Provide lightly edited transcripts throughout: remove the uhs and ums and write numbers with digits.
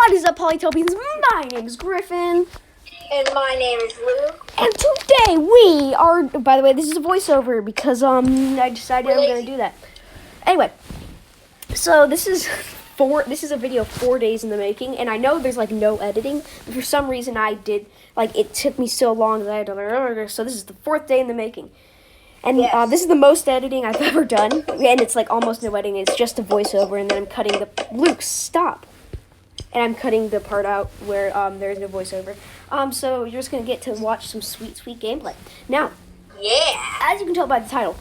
What is up, Polytopians? My name's Griffin. And my name is Luke. And today we are, by the way, this is a voiceover because I decided I'm going to do that. Anyway, so this is a video 4 days in the making, and I know there's like no editing, but for some reason it took me so long that I had to, so this is the 4th day in the making. And Yes. This is the most editing I've ever done, and it's like almost no editing, it's just a voiceover, and then I'm cutting Luke, stop! And I'm cutting the part out where there's no voiceover. So you're just going to get to watch some sweet, sweet gameplay. Now, Yeah. as you can tell by the title,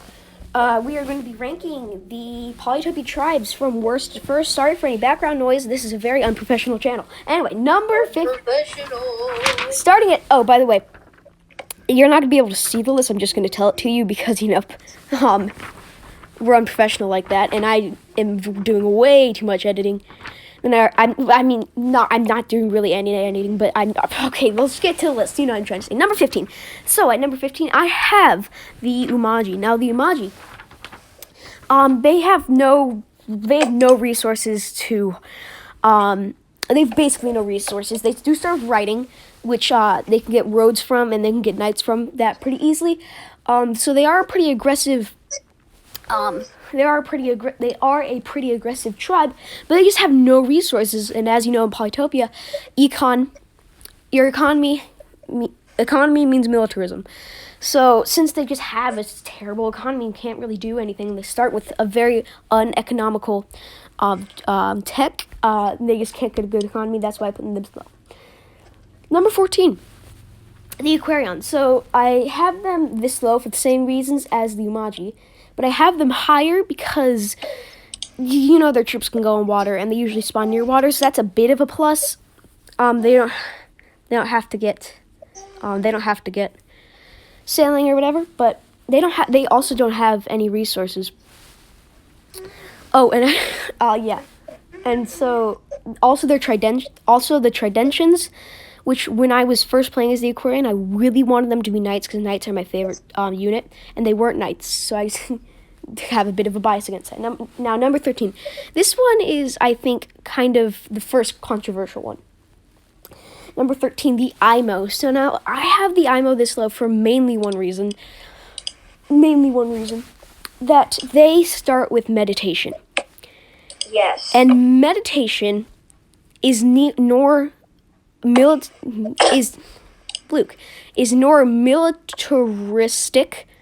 we are going to be ranking the Polytopia tribes from worst to first. Sorry for any background noise. This is a very unprofessional channel. Anyway, number 15. Professional. Starting at, oh, by the way, you're not going to be able to see the list. I'm just going to tell it to you because, we're unprofessional like that. And I am doing way too much editing. And I'm not doing really any editing, but okay, let's get to the list. You know what I'm trying to say. Number 15. So at number 15, I have the Umaji. Now the Umaji, they have no resources to, they have basically no resources. They do start writing, which they can get roads from, and they can get knights from that pretty easily. So they are a pretty aggressive. They are a pretty aggressive tribe, but they just have no resources. And as you know, in Polytopia, your economy means militarism. So since they just have a terrible economy and can't really do anything, they start with a very uneconomical tech. They just can't get a good economy. That's why I put them this low. Number 14, the Aquarion. So I have them this low for the same reasons as the Umaji. But I have them higher because, their troops can go in water, and they usually spawn near water, so that's a bit of a plus. They don't have to get sailing or whatever, but they also don't have any resources. Oh, and yeah, and so also the Tridentians, which when I was first playing as the Aquarian, I really wanted them to be knights because knights are my favorite unit, and they weren't knights, so I have a bit of a bias against that. Now, number 13. This one is, I think, kind of the first controversial one. Number 13, the IMO. So now, I have the IMO this low for mainly one reason. That they start with meditation. Yes. And meditation is nor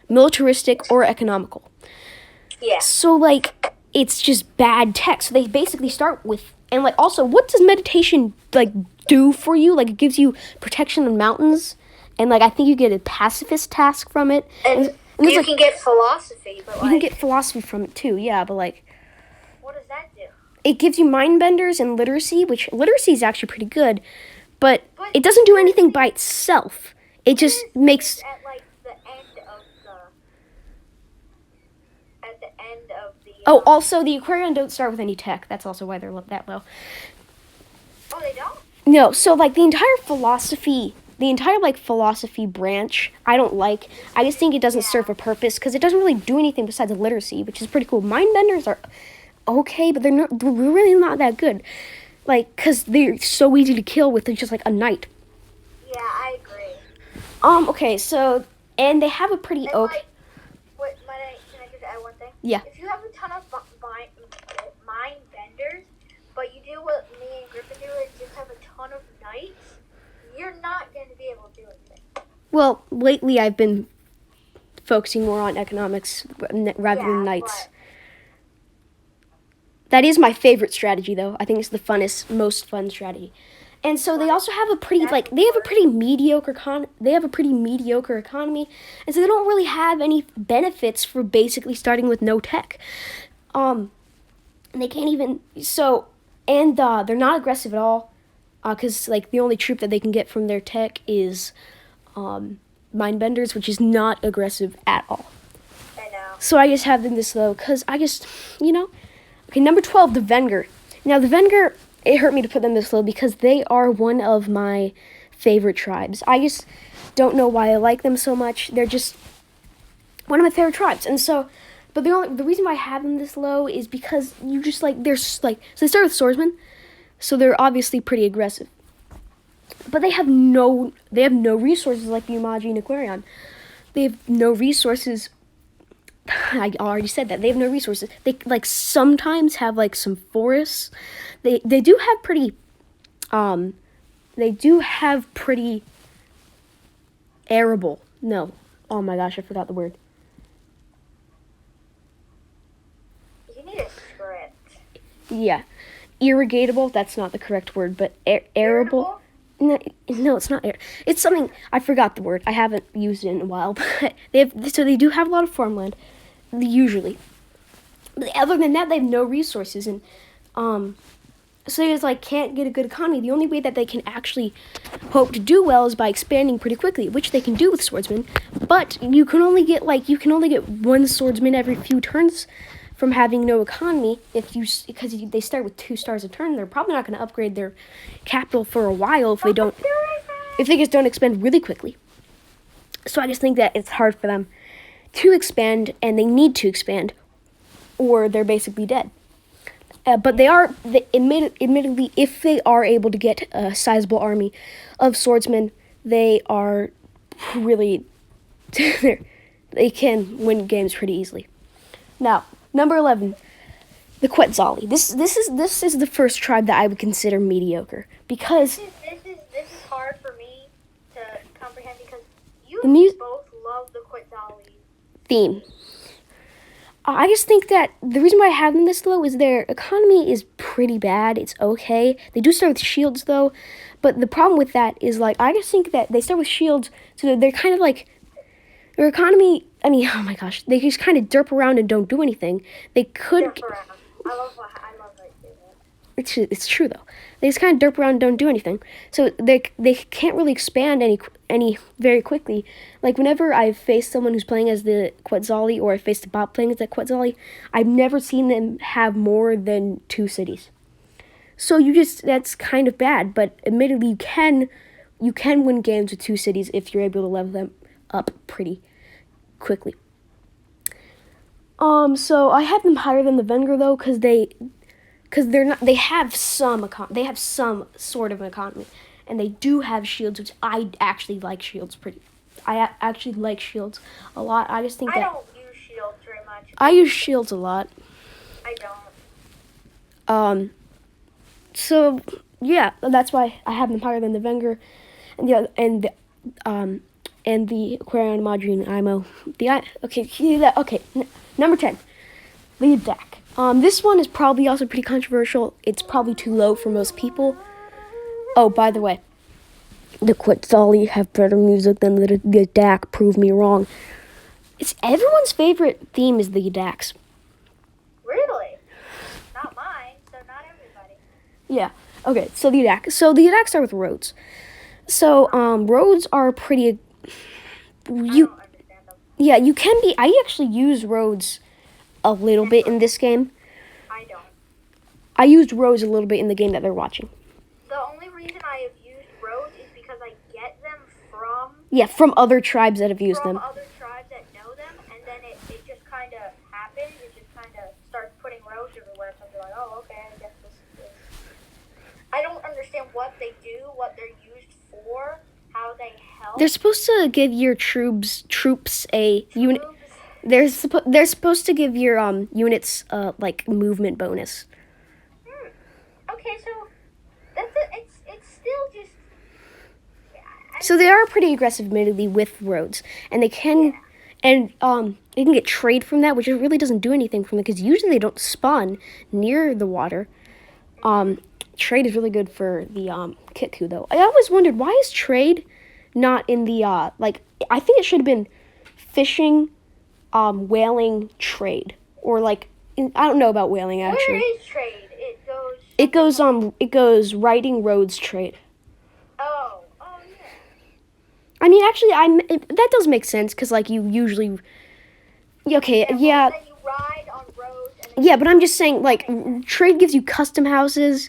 militaristic or economical. Yeah. So it's just bad tech. So they basically start with, and also, what does meditation do for you? It gives you protection in mountains, and I think you get a pacifist task from it. And you can get philosophy, but you can get philosophy from it too. Yeah, but what does that do? it gives you mind benders and literacy, which literacy is actually pretty good. But it doesn't do anything by itself. It just makes. At the end of the. Oh, also the Aquarion don't start with any tech. That's also why they're that low. Oh, they don't? No, so the entire philosophy branch, I don't like. I just think it doesn't serve a purpose because it doesn't really do anything besides literacy, which is pretty cool. Mind benders are okay, but they're really not that good. Because they're so easy to kill with just a knight. Yeah, I agree. Okay, so, and they have a pretty And oak. can I just add one thing? Yeah. If you have a ton of mind benders, but you do what me and Griffin do and just have a ton of knights, you're not going to be able to do anything. Well, lately I've been focusing more on economics rather than knights. That is my favorite strategy, though. I think it's the most fun strategy. And so they also have a pretty mediocre economy, and so they don't really have any benefits for basically starting with no tech. And they can't even they're not aggressive at all, because the only troop that they can get from their tech is mindbenders, which is not aggressive at all. I know. So I just have them this low because I just Okay, number 12, the Venger. Now, the Venger, it hurt me to put them this low because they are one of my favorite tribes. I just don't know why I like them so much. They're just one of my favorite tribes. And so, but the reason why I have them this low is because you just so they start with swordsmen. So they're obviously pretty aggressive. But they have no resources like the Imagine Aquarion. They have no resources. I already said that. They have no resources. They like sometimes have like some forests. They do have pretty arable. No. Oh my gosh, I forgot the word. You need a script. Yeah. Irrigatable, that's not the correct word, but arable. No, it's not air. It's something I forgot the word. I haven't used it in a while, but they do have a lot of farmland, usually. But other than that, they have no resources, and so they just like can't get a good economy. The only way that they can actually hope to do well is by expanding pretty quickly, which they can do with swordsmen. But you can only get one swordsman every few turns from having no economy. Because they start with 2 stars a turn, they're probably not going to upgrade their capital for a while if they just don't expand really quickly. So I just think that it's hard for them to expand, and they need to expand, or they're basically dead. But admittedly, if they are able to get a sizable army of swordsmen, they are really they can win games pretty easily. Now, number 11, the Quetzali. This is the first tribe that I would consider mediocre because This is hard for me to comprehend because you both love the Quetzali theme. I just think that the reason why I have them this low is their economy is pretty bad. It's okay. They do start with shields though, but the problem with that is like I just think that they start with shields, so they're kind of like their economy. I mean, oh my gosh, they just kind of derp around and don't do anything. They could. Derp around. I love that you do that. It's true though. They just kind of derp around and don't do anything. So they can't really expand any very quickly. Like whenever I've faced someone who's playing as the Quetzali, or I faced a bot playing as the Quetzali, I've never seen them have more than 2 cities. So that's kind of bad. But admittedly, you can win games with 2 cities if you're able to level them up pretty quickly. So I have them higher than the Venger though, because they have some sort of an economy, and they do have shields, which I actually like shields I actually like shields a lot. I just think I don't use shields very much. I use shields a lot. I don't. So yeah, that's why I have them higher than the Venger, and the Aquarion, Madrine, Imo. Number 10, the Adak. This one is probably also pretty controversial. It's probably too low for most people. Oh, by the way, the Quetzali have better music than the Adak. Prove me wrong. It's everyone's favorite theme is the Adaks. Really? Not mine, so not everybody. Yeah. Okay, so the Adak. So the Adaks start with roads. So roads are pretty. I don't understand them. Yeah, you can be. I actually use roads a little bit in this game. I don't. I used roads a little bit in the game that they're watching. The only reason I have used roads is because I get them from... Yeah, from other tribes that have used them. From other tribes that know them, and then it just kind of happens. It just kind of starts putting roads everywhere, so I'm like, oh, okay, I guess this is... I don't understand what they do, what they're used for, how they help. They're supposed to give your troops a unit. They're supposed to give your units like movement bonus. Okay, so that's it. It's still just. So they are pretty aggressive, admittedly, with roads, and they can, they can get trade from that, which really doesn't do anything from them because usually they don't spawn near the water. Trade is really good for the Kitku though. I always wondered why is trade not in the I think it should have been fishing. Whaling trade, or I don't know about whaling actually. Where is trade? It goes writing roads trade. Oh yeah. I mean, actually, that does make sense because you usually. Okay, yeah. Then you ride on roads. Yeah, but I'm just saying, trade gives you custom houses,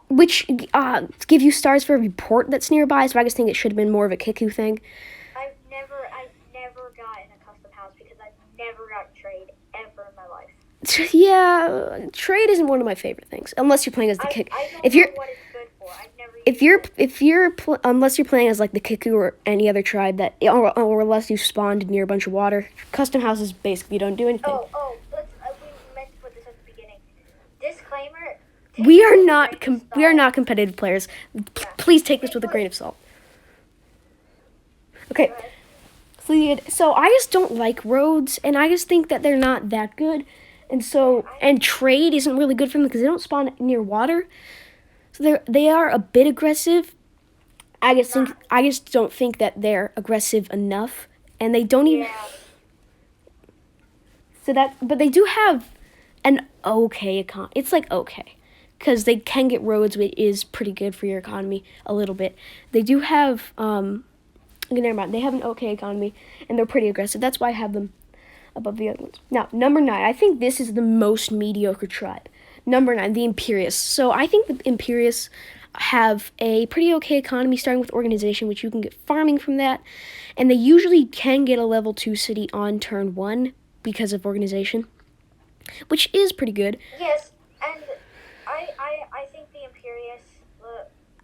which give you stars for every port that's nearby. So I just think it should have been more of a Kiku thing. I've never gotten a custom house because I've never gotten trade ever in my life. Yeah, trade isn't one of my favorite things, unless you're playing as the kick. I don't If know you're what it's good for. I've never if you're unless you're playing as like the Kiku or any other tribe that or unless you spawned near a bunch of water, custom houses basically don't do anything. We meant to put this at the beginning. Disclaimer. We are not competitive players. Please take this with a grain of salt. Okay. So I just don't like roads, and I just think that they're not that good, and trade isn't really good for them because they don't spawn near water. So they are a bit aggressive. I just don't think that they're aggressive enough, and they don't even. But they do have an okay econ. It's like okay, because they can get roads, which is pretty good for your economy a little bit. They do have never mind. They have an okay economy, and they're pretty aggressive. That's why I have them above the other ones. Now, number 9. I think this is the most mediocre tribe. Number 9, the Imperius. So I think the Imperius have a pretty okay economy, starting with organization, which you can get farming from that. And they usually can get a level 2 city on turn 1 because of organization, which is pretty good. Yes, and I think the Imperius,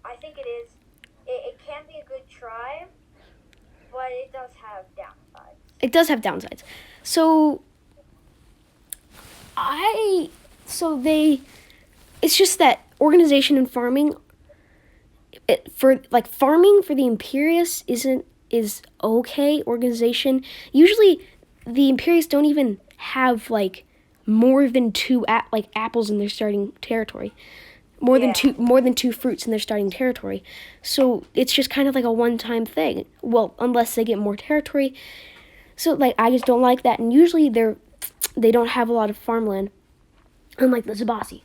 I think it is, it can be a good tribe, but it does have downsides. It does have downsides. It's just that organization and farming, farming for the Imperius is okay. Organization, usually the Imperius don't even have like more than 2 apples in their starting territory. More than two fruits in their starting territory. So it's just kind of like a one-time thing. Well, unless they get more territory. So I just don't like that. And usually they don't have a lot of farmland, unlike the Zabasi.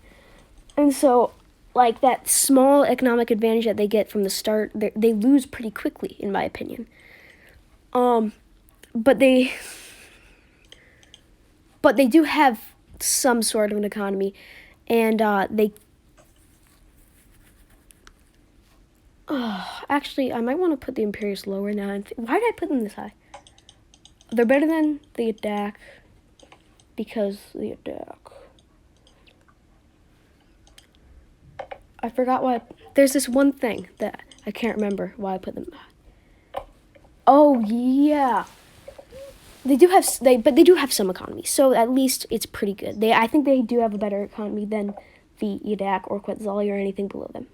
And so that small economic advantage that they get from the start, they lose pretty quickly, in my opinion. But they do have some sort of an economy, and they. Actually, I might want to put the Imperius lower now. Why did I put them this high? They're better than the attack because the attack. I forgot why. There's this one thing that I can't remember why I put them high. Oh yeah, they do have some economy, so at least it's pretty good. I think they do have a better economy than the Yadak or Quetzali or anything below them.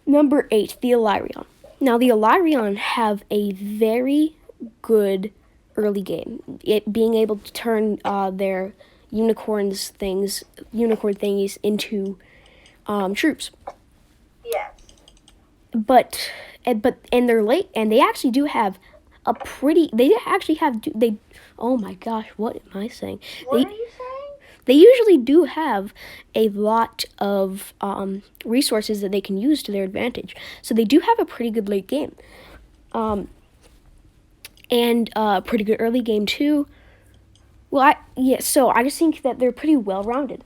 Number 8, the Illyrion. Now, the Illyrion have a very good early game. It being able to turn their unicorn thingies into troops. Yes. But they're late, and they actually do have a pretty. Oh my gosh, what am I saying? What are you saying? They usually do have a lot of resources that they can use to their advantage. So they do have a pretty good late game. And a pretty good early game too. So I just think that they're pretty well-rounded.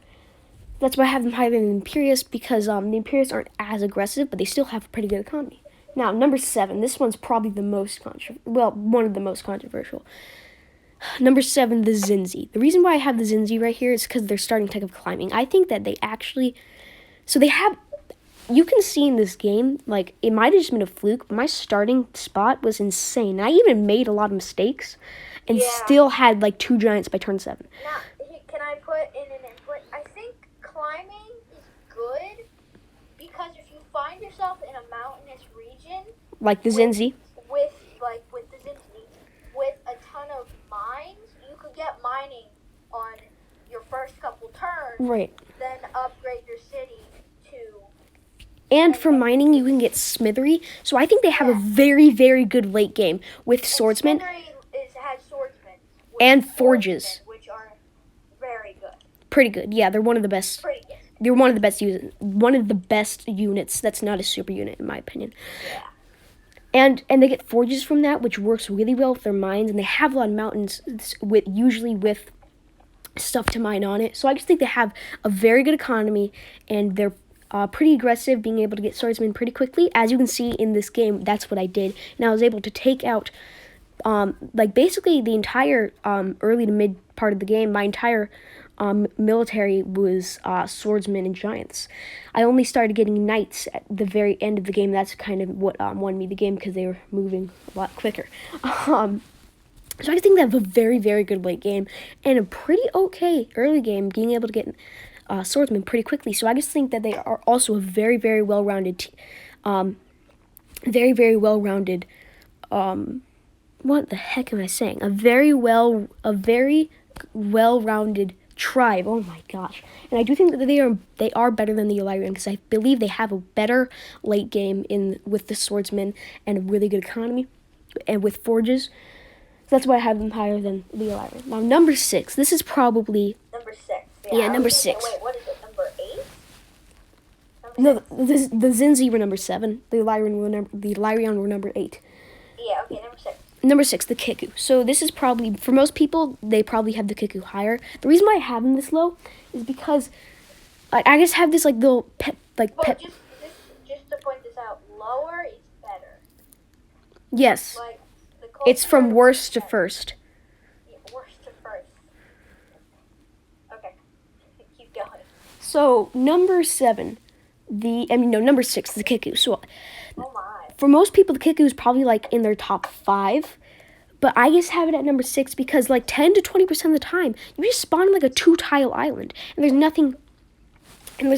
That's why I have them higher than the Imperius, because the Imperius aren't as aggressive, but they still have a pretty good economy. Now, number 7, this one's probably one of the most controversial. Number 7, the Zinzi. The reason why I have the Zinzi right here is because they're starting tech of climbing. I think that they actually... So they have... You can see in this game, it might have just been a fluke, but my starting spot was insane. I even made a lot of mistakes and still had, 2 giants by turn 7. Now, can I put in an input? I think climbing is good because if you find yourself in a mountainous region... Like the Zinzi. With the Zinzi, with a ton of mines, you could get mining on your first couple turns. Right. Then upgrade your city to... And for mining, you can get Smithery. So I think they have a very, very good late game with swordsmen. Smithery has swordsmen. And forges. Which are very good. Pretty good. Yeah, they're one of the best. Pretty good. They're one of the best units. That's not a super unit, in my opinion. Yeah. And they get forges from that, which works really well with their mines. And they have a lot of mountains, usually with stuff to mine on it. So I just think they have a very good economy, and they're pretty aggressive, being able to get swordsmen pretty quickly. As you can see in this game, that's what I did. And I was able to take out like basically the entire early to mid part of the game, my entire military was swordsmen and giants. I only started getting knights at the very end of the game. That's kind of what won me the game because they were moving a lot quicker. So I think they have a very, very good late game and a pretty okay early game, being able to get swordsmen pretty quickly. So I just think that they are also a very, very well-rounded, very, very well-rounded. What the heck am I saying? A very well-rounded tribe. Oh my gosh! And I do think that they are better than the Illyrian because I believe they have a better late game with the swordsmen and a really good economy, and with forges. So that's why I have them higher than the Illyrian. Now number 6. This is probably Number 6. yeah number 6. Wait, what is it? Number 8? No, the Zinzi were number 7. The Illyrian were number 8. Yeah, okay, number 6. Number 6, the Kiku. So this is probably, for most people, they probably have the Kiku higher. The reason why I have them this low is because I just have this little pet. Just to point this out, lower is better. Yes. Like, It's from worst to first. Yeah, worst to first. Okay, keep going. So number 7, number 6, the Kiku. So Oh my. for most people, the Kiku is probably in their top 5. But I just have it at number 6 because 10 to 20% of the time, you just spawn a 2-tile island. And there's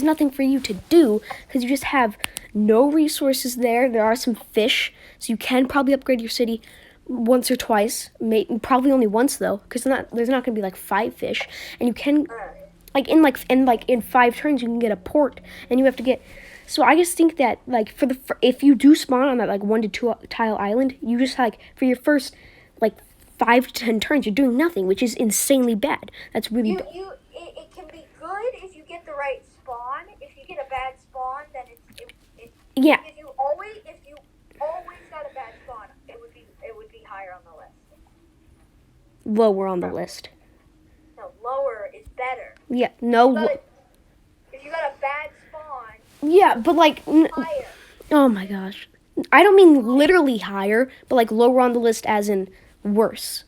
nothing for you to do because you just have no resources there. There are some fish, so you can probably upgrade your city once or twice. Probably only once though, because there's not going to be 5 fish. And you can in 5 turns you can get a port, and you have to get. So I just think that if you do spawn on that 1 to 2 tile island, you just for your first 5 to 10 turns you're doing nothing, which is insanely bad. That's really bad. It can be good if you get the right spawn. If you get a bad spawn, then yeah. If you always got a bad spawn, it would be higher on the list. Lower on the list. No, lower is better. Yeah. No. If you got a bad spawn. Yeah, but higher. Oh my gosh. I don't mean literally higher, but lower on the list as in worse.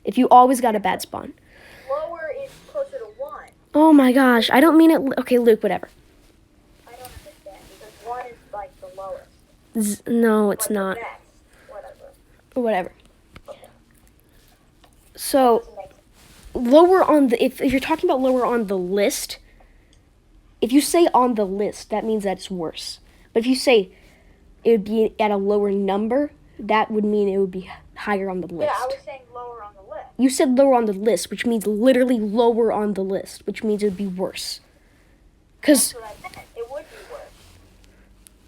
If you always got a bad spawn. Lower is closer to 1. Oh my gosh. I don't mean it. Okay, Luke, whatever. I don't understand because 1 is the lowest. No, it's not. The best. Whatever. Okay. So, lower on the. If you're talking about lower on the list, if you say on the list, that means that it's worse. But if you say it would be at a lower number, that would mean it would be higher on the list. Yeah, I was saying lower on the list. You said lower on the list, which means literally lower on the list, which means it would be worse. That's what I meant. It would be worse.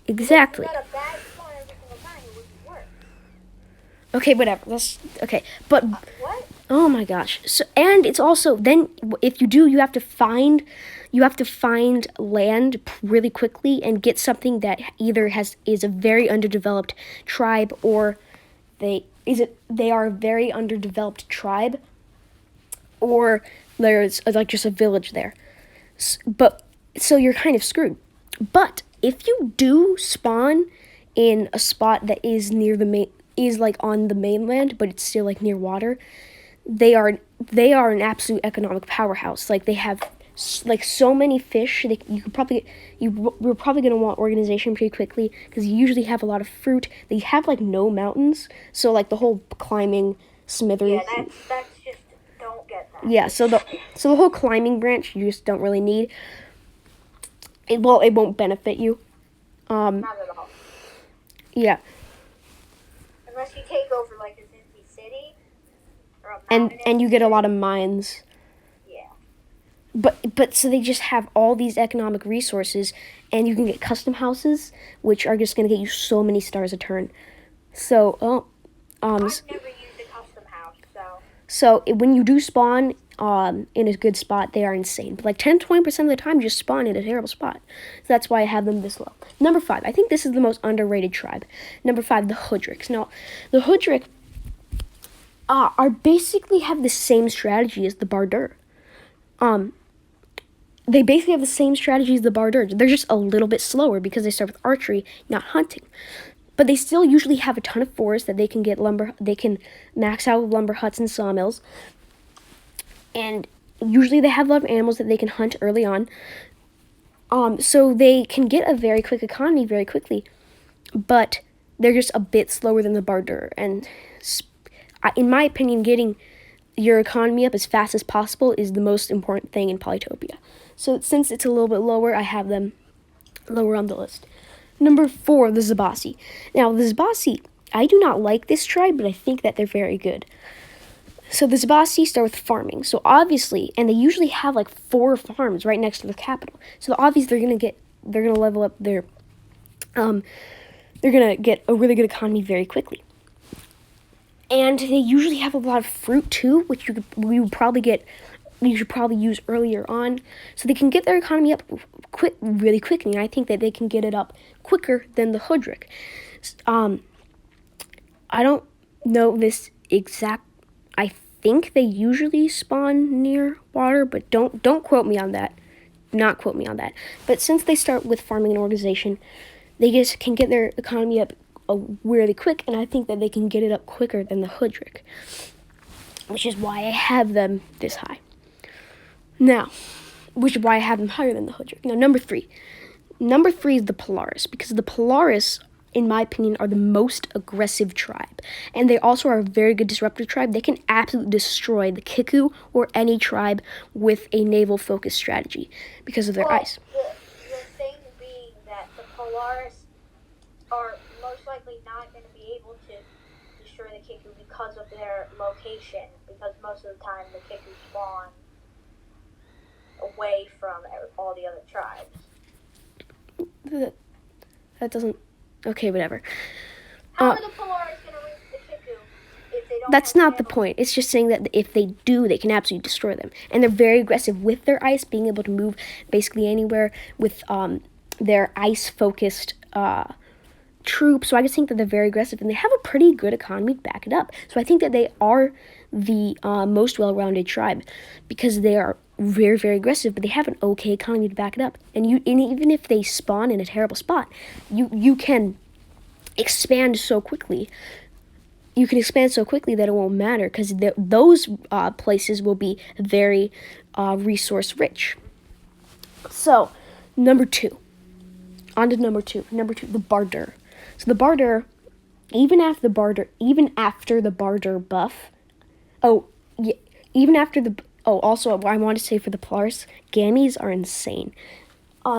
Exactly. If you got a bad spawn every single time, it would be worse. Okay, whatever. Okay. But What? oh my gosh. So, and it's also then if you do, you have to find land really quickly and get something that either is a very underdeveloped tribe, or they are a very underdeveloped tribe, or there's just a village there. So you're kind of screwed. But if you do spawn in a spot that is near on the mainland, but it's still near water, they are an absolute economic powerhouse. They have so many fish. You're probably gonna want organization pretty quickly because you usually have a lot of fruit. They have no mountains, so the whole climbing smithery. Yeah, that's just don't get that. Yeah, so the whole climbing branch you just don't really need. It won't benefit you. Not at all. Yeah. Unless you take over a Zinzi city or a mountain. And you get a lot of mines. Yeah. But so they just have all these economic resources, and you can get custom houses, which are just gonna get you so many stars a turn. So I've never used a custom house, when you do spawn in a good spot, they are insane. But 10 to 20% of the time, you just spawn in a terrible spot. So that's why I have them this low. Number 5, I think this is the most underrated tribe. Number 5, the Hoodrics. Now, the Hoodric are basically have the same strategy as the Bardur. They basically have the same strategy as the Bardur. They're just a little bit slower because they start with archery, not hunting. but they still usually have a ton of forest that they can get lumber. They can max out with lumber huts and sawmills, and usually they have a lot of animals that they can hunt early on. So they can get a very quick economy very quickly, but they're just a bit slower than the Bardur. And in my opinion, getting your economy up as fast as possible is the most important thing in Polytopia. So since it's a little bit lower, I have them lower on the list. Number 4, the Zabasi. Now, the Zabasi, I do not like this tribe, but I think that they're very good. So the Zabasi start with farming. So obviously, and they usually have like 4 farms right next to the capital. So obviously they're gonna level up their, they're gonna get a really good economy very quickly. And they usually have a lot of fruit too, which you should probably use earlier on, so they can get their economy up really quickly. And I think that they can get it up quicker than the Hudrik. I don't know this exact. I think they usually spawn near water, but don't quote me on that. Not quote me on that. But since they start with farming and organization, they just can get their economy up really quick, and I think that they can get it up quicker than the Hudrik, which is why I have them this high. Now, which is why I have them higher than the Hudrik. Now, number 3. Number 3 is the Polaris, because the Polaris, in my opinion, are the most aggressive tribe. And they also are a very good disruptor tribe. They can absolutely destroy the Kiku or any tribe with a naval-focused strategy because of their ice. The thing being that the Polaris are most likely not going to be able to destroy the Kiku because of their location, because most of the time the Kiku spawn away from all the other tribes. That doesn't... Okay, whatever. How are the Polaris going to reach the Kiku if they don't? That's not the point. It's just saying that if they do, they can absolutely destroy them. And they're very aggressive with their ice, being able to move basically anywhere with their ice-focused troops. So I just think that they're very aggressive, and they have a pretty good economy to back it up. So I think that they are the most well-rounded tribe because they are very, very aggressive, but they have an okay economy to back it up. And even if they spawn in a terrible spot, you can expand so quickly. You can expand so quickly that it won't matter because those places will be very resource rich. So, number 2. On to number 2. Number 2, the Bardur. So the Bardur, even after the Bardur buff. Also, I want to say for the Polaris, Gammies are insane.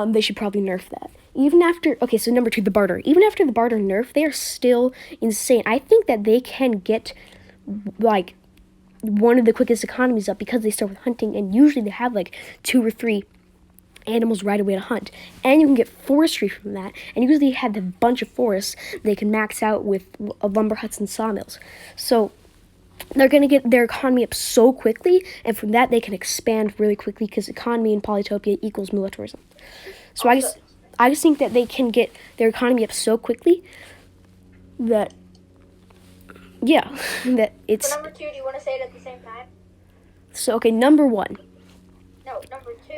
They should probably nerf that. So number 2, the Bardur. Even after the Bardur nerf, they are still insane. I think that they can get, like, one of the quickest economies up because they start with hunting, and usually they have, like, 2 or 3 animals right away to hunt. And you can get forestry from that, and usually have a bunch of forests they can max out with lumber huts and sawmills. So they're going to get their economy up so quickly, and from that they can expand really quickly because economy in Polytopia equals militarism. So I just think that they can get their economy up so quickly that, yeah, that it's... So number 2, do you want to say it at the same time? So, okay, number 1. No, number 2.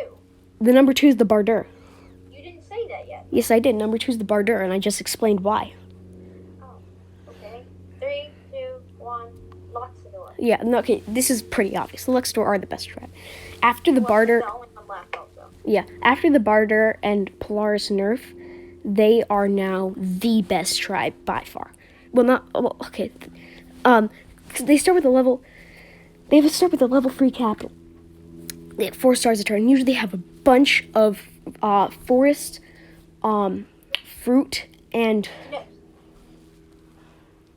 The number 2 is the Bardur. You didn't say that yet. Yes, I did. Number 2 is the Bardur, and I just explained why. Oh, okay. 3, 2, 1, Luxador. Yeah, no, okay, this is pretty obvious. The Luxador are the best tribe. After the Bardur... The only one left also. Yeah, after the Bardur and Polaris nerf, they are now the best tribe by far. Okay. 'Cause they start with a level... They have to start with a level 3 capital. They have 4 stars a turn. Usually they have a bunch of forest, fruit, and... No.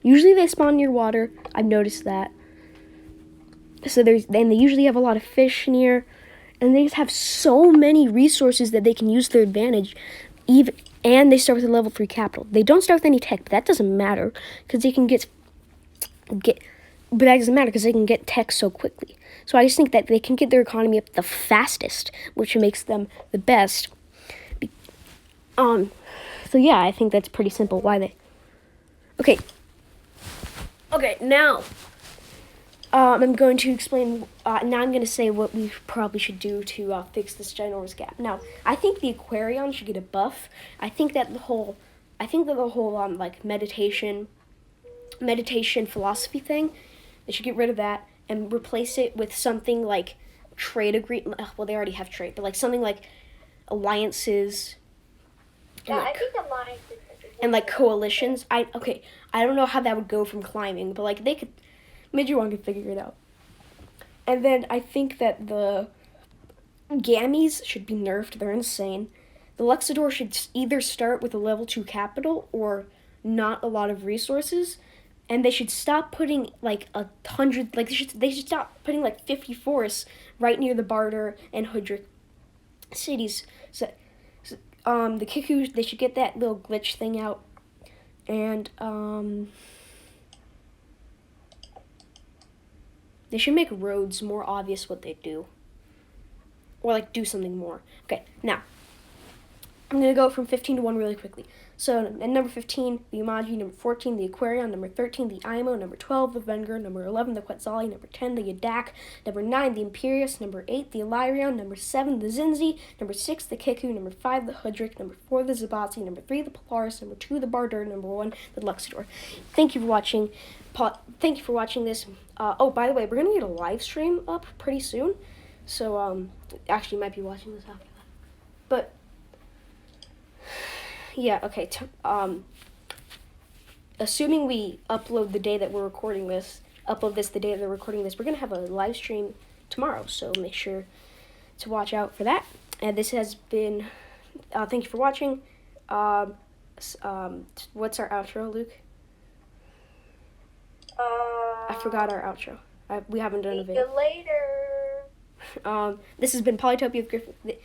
Usually they spawn near water. I've noticed that. So they usually have a lot of fish near, and they just have so many resources that they can use to their advantage. And they start with a level 3 capital. They don't start with any tech, but that doesn't matter because they can get. But that doesn't matter because they can get tech so quickly. So I just think that they can get their economy up the fastest, which makes them the best. So yeah, I think that's pretty simple. Why they? Okay, now I'm going to explain. Now I'm going to say what we probably should do to fix this ginormous gap. Now, I think the Aquarion should get a buff. I think that the whole I think that the whole like meditation philosophy thing, they should get rid of that and replace it with something like trade agreement. Well, they already have trade, but like something like alliances. Yeah, And, like, I think alliances and like coalitions. I don't know how that would go from climbing, but like they could, Midgewan could figure it out. And then I think that the Gammies should be nerfed. They're insane. The Luxador should either start with a level 2 capital or not a lot of resources. And they should stop putting like 100, like they should stop putting like 50 forests right near the Barter and Hoodrick cities. So the Kiku, they should get that little glitch thing out. And they should make roads more obvious what they do. Or like do something more. Okay, now I'm gonna go from 15 to 1 really quickly. So at number 15, the Umaji, number 14, the Aquarion, number 13, the Imo, number 12, the Venger, number 11, the Quetzali, number 10, the Yadak, number 9, the Imperius, number 8, the Illyrion, number 7, the Zinzi, number 6, the Kiku, number 5, the Hoodrick, number 4, the Zabatzi, number 3, the Polaris, number 2, the Bardur, number 1, the Luxador. Thank you for watching. Thank you for watching this. Oh, by the way, we're gonna get a live stream up pretty soon. So actually, you might be watching this after that. But yeah, okay. Assuming we upload the day that we're recording this, the day that we're recording this, we're gonna have a live stream tomorrow. So make sure to watch out for that. And this has been. Thank you for watching. What's our outro, Luke? I forgot our outro. We haven't done a video. See you later. This has been Polytopia of Griffin. This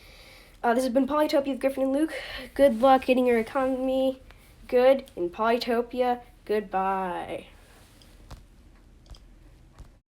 has been Polytopia of Griffin and Luke. Good luck getting your economy good in Polytopia. Goodbye.